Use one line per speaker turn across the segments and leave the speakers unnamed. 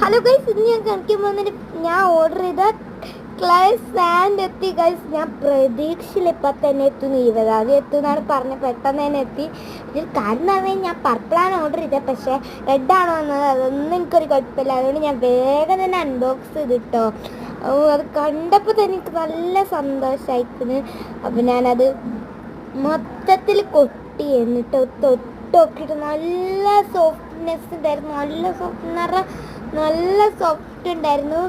Hello guys, ഇന്ന് ഞാൻ കാണിക്കാൻ പോകുന്നതിന് ഞാൻ ഓർഡർ ചെയ്ത ക്ലേ സാൻഡ് എത്തി ഗൈസ്. ഞാൻ പ്രതീക്ഷയിൽ ഇപ്പം തന്നെ എത്തുന്നു. 20 എത്തുന്നാണ് പറഞ്ഞ് പെട്ടെന്ന് തന്നെ എത്തി. ഇതിൽ കാരണം പറഞ്ഞാൽ ഞാൻ പർപ്പിളാണ് ഓർഡർ ചെയ്തത്, പക്ഷേ റെഡാണ് വന്നത്. അതൊന്നും എനിക്കൊരു കുഴപ്പമില്ല. അതുകൊണ്ട് ഞാൻ വേഗം തന്നെ അൺബോക്സ് ചെയ്തിട്ടോ. അത് കണ്ടപ്പോൾ തന്നെ എനിക്ക് നല്ല സന്തോഷമായിക്കുന്നു. അപ്പം ഞാനത് മൊത്തത്തിൽ കൊട്ടി എന്നിട്ട് തൊട്ടൊക്കിയിട്ട് നല്ല സോഫ്റ്റ്നെസ് ഉണ്ടായിരുന്നു. നല്ല സോഫ്റ്റ് ഉണ്ടായിരുന്നു.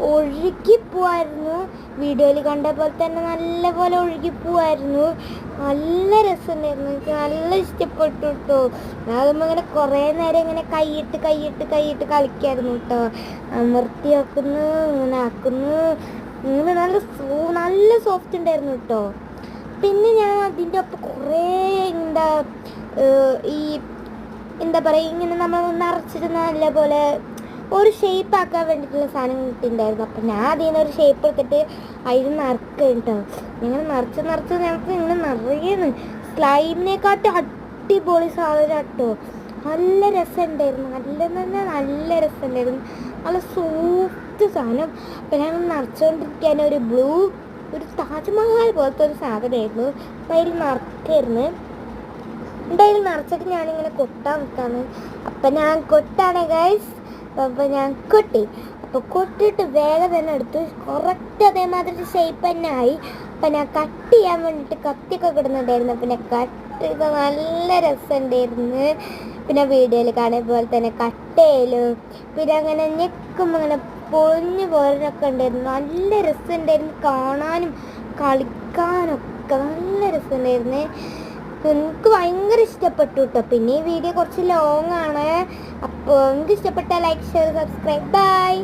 ഒഴുകിപ്പോവായിരുന്നു. വീഡിയോയിൽ കണ്ട പോലെ തന്നെ നല്ല പോലെ ഒഴുകിപ്പോവായിരുന്നു. നല്ല രസമുണ്ടായിരുന്നു. എനിക്ക് നല്ല ഇഷ്ടപ്പെട്ടു കേട്ടോ. അതുമ്പോൾ ഇങ്ങനെ കുറേ നേരം ഇങ്ങനെ കൈയിട്ട് കളിക്കായിരുന്നു കേട്ടോ. അമർത്തി വെക്കുന്നു, ഇങ്ങനെ ആക്കുന്നു, ഇങ്ങനെ നല്ല സോഫ്റ്റ് ഉണ്ടായിരുന്നു കേട്ടോ. പിന്നെ ഞാൻ അതിൻ്റെ ഒപ്പം കുറേ എന്താ പറയുക, ഇങ്ങനെ നമ്മൾ നിറച്ചിട്ട് നല്ലപോലെ ഒരു ഷേപ്പ് ആക്കാൻ വേണ്ടിയിട്ടുള്ള സാധനം കിട്ടിയിട്ടുണ്ടായിരുന്നു. അപ്പം ഞാൻ അതിൽ നിന്ന് ഒരു ഷേപ്പ് എടുത്തിട്ട് അതിൽ നിറക്കുക കേട്ടോ. ഇങ്ങനെ നിറച്ച് ഞങ്ങൾക്ക് ഇങ്ങനെ നിറയുന്നു. സ്ലൈമിനെക്കാട്ടും അടിപൊളി സാധനം കേട്ടോ. നല്ല രസമുണ്ടായിരുന്നു. നല്ല രസമുണ്ടായിരുന്നു. നല്ല സോഫ്റ്റ് സാധനം. അപ്പം ഞാൻ നിറച്ചുകൊണ്ടിരിക്കാൻ ഒരു താജ്മഹൽ പോലത്തെ ഒരു സാധനമായിരുന്നു. അപ്പം അതിൽ നിറക്കായിരുന്നു. അതിൽ നിറച്ചിട്ട് ഞാനിങ്ങനെ കൊട്ടാൻ നിൽക്കാന്ന്. അപ്പം ഞാൻ കൊട്ടാണ് ഗൈസ്. അപ്പം ഞാൻ കൊട്ടി. അപ്പോൾ കൊട്ടിയിട്ട് വേഗം തന്നെ എടുത്തു. കറക്റ്റ് അതേമാതിരി ഷേപ്പ് തന്നെ ആയി. അപ്പം ഞാൻ കട്ട് ചെയ്യാൻ വേണ്ടിയിട്ട് കത്തിയൊക്കെ കിടന്നുണ്ടായിരുന്നു. പിന്നെ കട്ട് ചെയ്ത് നല്ല രസമുണ്ടായിരുന്നു. പിന്നെ വീഡിയോയിൽ കാണുന്ന പോലെ തന്നെ കട്ട് ചെയ്യലും പിന്നെ അങ്ങനെ ഞെക്കുമ്പോൾ അങ്ങനെ പൊളിഞ്ഞു പോരനൊക്കെ ഉണ്ടായിരുന്നു. നല്ല രസമുണ്ടായിരുന്നു. കാണാനും കളിക്കാനൊക്കെ നല്ല രസമുണ്ടായിരുന്നു. എനിക്ക് ഭയങ്കര ഇഷ്ടപ്പെട്ടു കേട്ടോ. പിന്നെ ഈ വീഡിയോ കുറച്ച് ലോങ് ആണ്. അപ്പോൾ എനിക്ക് ഇഷ്ടപ്പെട്ട ലൈക്ക്, ഷെയർ, സബ്സ്ക്രൈബ്. ബൈ.